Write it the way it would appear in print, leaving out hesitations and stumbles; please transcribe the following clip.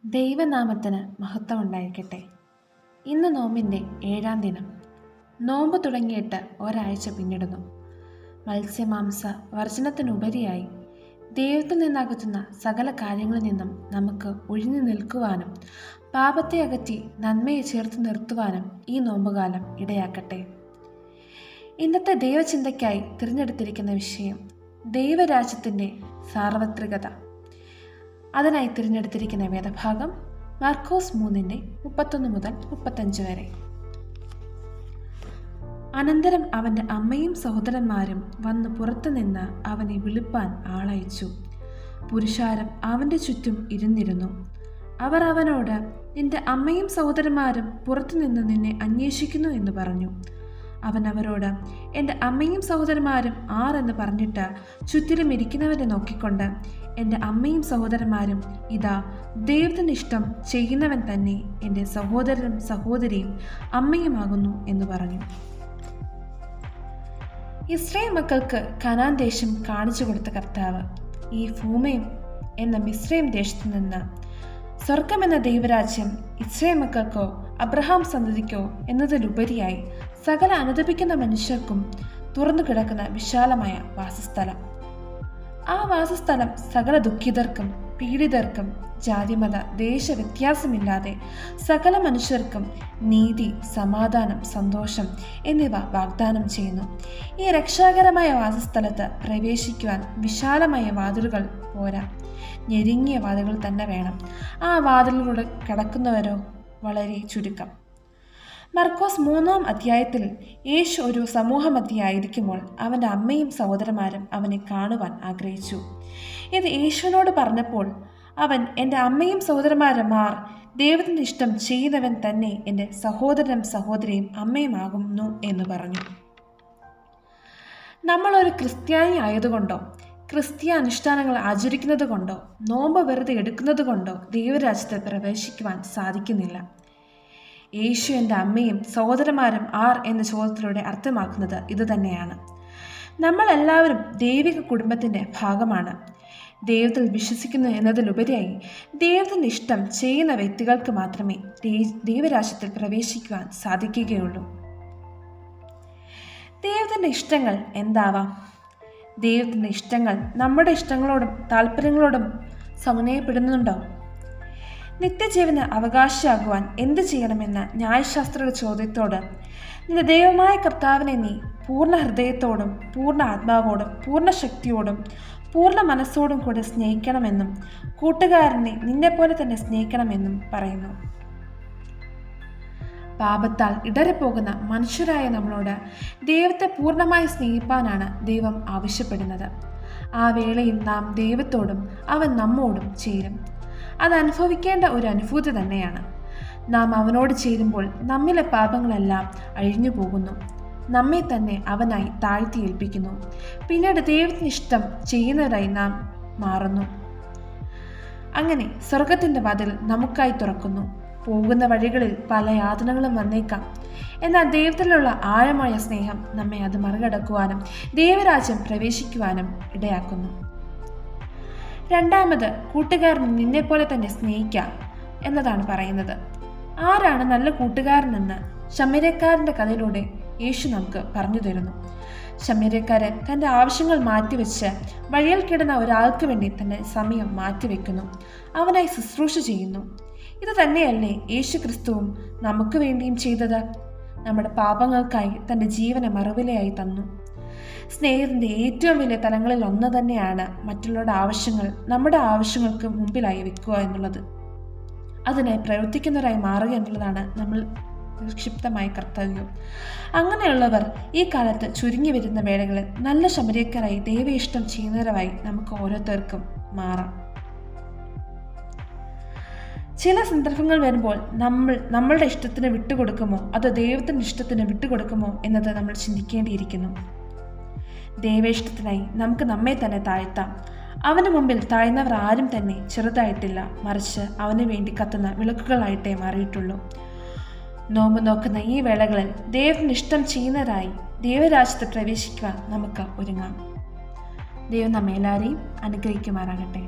ദൈവനാമത്തിന് മഹത്വം ഉണ്ടായിരിക്കട്ടെ. ഇന്ന് നോമ്പിൻ്റെ 7-ാം ദിനം. നോമ്പ് തുടങ്ങിയിട്ട് ഒരാഴ്ച പിന്നിടുന്നു. മത്സ്യമാംസ വർജനത്തിനുപരിയായി ദൈവത്തിൽ നിന്നകറ്റുന്ന സകല കാര്യങ്ങളിൽ നിന്നും നമുക്ക് ഒഴിഞ്ഞു നിൽക്കുവാനും പാപത്തെ അകറ്റി നന്മയെ ചേർത്ത് നിർത്തുവാനും ഈ നോമ്പുകാലം ഇടയാക്കട്ടെ. ഇന്നത്തെ ദൈവചിന്തയ്ക്കായി തിരഞ്ഞെടുത്തിരിക്കുന്ന വിഷയം ദൈവരാജ്യത്തിൻ്റെ സാർവത്രികത. അതിനായി തിരഞ്ഞെടുത്തിരിക്കുന്ന വേദഭാഗം മാർക്കോസ് 3:31 മുതൽ 35 വരെ. അനന്തരം അവൻ്റെ അമ്മയും സഹോദരന്മാരും വന്ന് പുറത്തുനിന്ന് അവനെ വിളിപ്പാൻ ആളയച്ചു. പുരുഷാരം അവൻ്റെ ചുറ്റും ഇരുന്നിരുന്നു. അവർ അവനോട്, നിന്റെ അമ്മയും സഹോദരന്മാരും പുറത്തുനിന്ന് നിന്നെ അന്വേഷിക്കുന്നു എന്ന് പറഞ്ഞു. അവൻ അവരോട്, എൻ്റെ അമ്മയും സഹോദരന്മാരും ആരെന്ന് പറഞ്ഞിട്ട് ചുറ്റിലും ഇരിക്കുന്നവരെ നോക്കിക്കൊണ്ട്, എൻ്റെ അമ്മയും സഹോദരന്മാരും ഇതാ ദൈവത്തിൻ്റെ ഇഷ്ടം ചെയ്യുന്നവൻ തന്നെ എൻ്റെ സഹോദരനും സഹോദരിയും അമ്മയുമാകുന്നു എന്ന് പറഞ്ഞു. ഇസ്രായേൽ മക്കൾക്ക് കനാൻ ദേശം കാണിച്ചു കൊടുത്ത കർത്താവ് ഈ ഭൂമിയും എന്ന മിസ്രൈം ദേശത്തു നിന്ന് സ്വർഗമെന്ന ദൈവരാജ്യം ഇസ്രായേൽ മക്കൾക്കോ അബ്രഹാം സന്തതിക്കോ എന്നതിലുപരിയായി സകല അനുദപിക്കുന്ന മനുഷ്യർക്കും തുറന്നു കിടക്കുന്ന വിശാലമായ വാസസ്ഥലം. ആ വാസസ്ഥലം സകല ദുഃഖിതർക്കും പീഡിതർക്കും ജാതിമത ദേശ വ്യത്യാസമില്ലാതെ സകല മനുഷ്യർക്കും നീതി, സമാധാനം, സന്തോഷം എന്നിവ വാഗ്ദാനം ചെയ്യുന്നു. ഈ രക്ഷാകരമായ വാസസ്ഥലത്ത് പ്രവേശിക്കുവാൻ വിശാലമായ വാതിലുകൾ പോരാ, ഞെരുങ്ങിയ വാതിലുകൾ തന്നെ വേണം. ആ വാതിലുകളുടെ കടക്കുന്നവരോ വളരെ ചുരുക്കം. മർക്കോസ് 3-ാം അധ്യായത്തിൽ യേശു ഒരു സമൂഹമധ്യയായിരിക്കുമ്പോൾ അവൻ്റെ അമ്മയും സഹോദരന്മാരും അവനെ കാണുവാൻ ആഗ്രഹിച്ചു. ഇത് യേശുവിനോട് പറഞ്ഞപ്പോൾ അവൻ, എൻ്റെ അമ്മയും സഹോദരന്മാരും ദൈവത്തിൻ്റെ ഇഷ്ടം ചെയ്യുന്നവൻ തന്നെ എൻ്റെ സഹോദരനും സഹോദരിയും അമ്മയുമാകുന്നു എന്ന് പറഞ്ഞു. നമ്മളൊരു ക്രിസ്ത്യാനി ആയതുകൊണ്ടോ ക്രിസ്തീയ അനുഷ്ഠാനങ്ങൾ ആചരിക്കുന്നത് കൊണ്ടോ നോമ്പ് വെറുതെ എടുക്കുന്നത് കൊണ്ടോ ദൈവരാജ്യത്തിൽ പ്രവേശിക്കുവാൻ സാധിക്കുന്നില്ല. യേശു എൻ്റെ അമ്മയും സഹോദരന്മാരും എന്ന ചോദ്യത്തിലൂടെ അർത്ഥമാക്കുന്നത് ഇതുതന്നെയാണ്. നമ്മളെല്ലാവരും ദൈവിക കുടുംബത്തിൻ്റെ ഭാഗമാണ്. ദൈവത്തിൽ വിശ്വസിക്കുന്നു എന്നതിലുപരിയായി ദൈവത്തിൻ്റെ ഇഷ്ടം ചെയ്യുന്ന വ്യക്തികൾക്ക് മാത്രമേ ദൈവരാജ്യത്തിൽ പ്രവേശിക്കുവാൻ സാധിക്കുകയുള്ളൂ. ദൈവത്തിൻ്റെ ഇഷ്ടങ്ങൾ എന്താവാം? ദൈവത്തിൻ്റെ ഇഷ്ടങ്ങൾ നമ്മുടെ ഇഷ്ടങ്ങളോടും താല്പര്യങ്ങളോടും സമന്വയപ്പെടുന്നുണ്ടോ? നിത്യജീവന് അവകാശിയാകുവാൻ എന്ത് ചെയ്യണമെന്ന ന്യായശാസ്ത്രയുടെ ചോദ്യത്തോട് നിന്റെ ദൈവമായ കർത്താവിനെ നീ പൂർണ്ണ ഹൃദയത്തോടും പൂർണ്ണ ആത്മാവോടും പൂർണ്ണ ശക്തിയോടും പൂർണ്ണ മനസ്സോടും കൂടെ സ്നേഹിക്കണമെന്നും കൂട്ടുകാരനെ നിന്നെപ്പോലെ തന്നെ സ്നേഹിക്കണമെന്നും പറയുന്നു. പാപത്താൽ ഇടറിപ്പോകുന്ന മനുഷ്യരായ നമ്മളോട് ദൈവത്തെ പൂർണ്ണമായി സ്നേഹിപ്പാനാണ് ദൈവം ആവശ്യപ്പെടുന്നത്. ആ വേളയിൽ നാം ദൈവത്തോടും അവൻ നമ്മോടും ചേരും. അത് അനുഭവിക്കേണ്ട ഒരു അനുഭൂതി തന്നെയാണ്. നാം അവനോട് ചേരുമ്പോൾ നമ്മിലെ പാപങ്ങളെല്ലാം അഴിഞ്ഞു പോകുന്നു. നമ്മെ തന്നെ അവനായി താഴ്ത്തി ഏൽപ്പിക്കുന്നു. പിന്നീട് ദൈവത്തിന് ഇഷ്ടം ചെയ്യുന്നവരായി നാം മാറുന്നു. അങ്ങനെ സ്വർഗത്തിൻ്റെ വാതിൽ നമുക്കായി തുറക്കുന്നു. പോകുന്ന വഴികളിൽ പല യാതനകളും വന്നേക്കാം. എന്നാൽ ദൈവത്തിലുള്ള ആഴമായ സ്നേഹം നമ്മെ അത് മറികടക്കുവാനും ദൈവരാജ്യം പ്രവേശിക്കുവാനും ഇടയാക്കുന്നു. രണ്ടാമത്, കൂട്ടുകാരൻ നിന്നെപ്പോലെ തന്നെ സ്നേഹിക്കാം എന്നതാണ് പറയുന്നത്. ആരാണ് നല്ല കൂട്ടുകാരനെന്ന് ശമര്യക്കാരൻ്റെ കഥയിലൂടെ യേശു നമുക്ക് പറഞ്ഞു തരുന്നു. ശമര്യക്കാരൻ തൻ്റെ ആവശ്യങ്ങൾ മാറ്റിവെച്ച് വഴിയിൽ കിടന്ന ഒരാൾക്ക് വേണ്ടി തൻ്റെ സമയം മാറ്റിവെക്കുന്നു, അവനായി ശുശ്രൂഷ ചെയ്യുന്നു. ഇത് തന്നെയല്ലേ യേശു ക്രിസ്തുവും നമുക്ക് വേണ്ടിയും ചെയ്തത്? നമ്മുടെ പാപങ്ങൾക്കായി തൻ്റെ ജീവനെ മറുവിലയായി തന്നു. സ്നേഹത്തിൻ്റെ ഏറ്റവും വലിയ തലങ്ങളിൽ ഒന്ന് തന്നെയാണ് മറ്റുള്ളവരുടെ ആവശ്യങ്ങൾ നമ്മുടെ ആവശ്യങ്ങൾക്ക് മുമ്പിലായി വെക്കുക എന്നുള്ളത്. അതിനായി പ്രവർത്തിക്കുന്നവരായി മാറുക എന്നുള്ളതാണ് നമ്മൾ നിക്ഷിപ്തമായ കർത്തവ്യവും. അങ്ങനെയുള്ളവർ ഈ കാലത്ത് ചുരുങ്ങി വരുന്ന വേളകളിൽ നല്ല ശമരിയക്കാരായി ദൈവേഷ്ടം ചെയ്യുന്നവരായി നമുക്ക് ഓരോരുത്തർക്കും മാറാം. ചില സന്ദർഭങ്ങൾ വരുമ്പോൾ നമ്മളുടെ ഇഷ്ടത്തിന് വിട്ടുകൊടുക്കുമോ അതോ ദൈവത്തിൻ്റെ ഇഷ്ടത്തിന് വിട്ടുകൊടുക്കുമോ എന്നത് നമ്മൾ ചിന്തിക്കേണ്ടിയിരിക്കുന്നു. ദൈവേഷ്ടത്തിനായി നമുക്ക് നമ്മെ തന്നെ താഴ്ത്താം. അവന് മുമ്പിൽ താഴ്ന്നവർ ആരും തന്നെ ചെറുതായിട്ടില്ല, മറിച്ച് അവന് വേണ്ടി കത്തുന്ന വിളക്കുകളായിട്ടേ മാറിയിട്ടുള്ളൂ. നോമ്പ് നോക്കുന്ന ഈ വേളകളിൽ ദൈവത്തിന് ഇഷ്ടം ചെയ്യുന്നവരായി ദൈവരാജ്യത്ത് പ്രവേശിക്കുവാൻ നമുക്ക് ഒരുങ്ങാം. ദൈവം നമ്മെല്ലാവരെയും അനുഗ്രഹിക്കുമാറാകട്ടെ.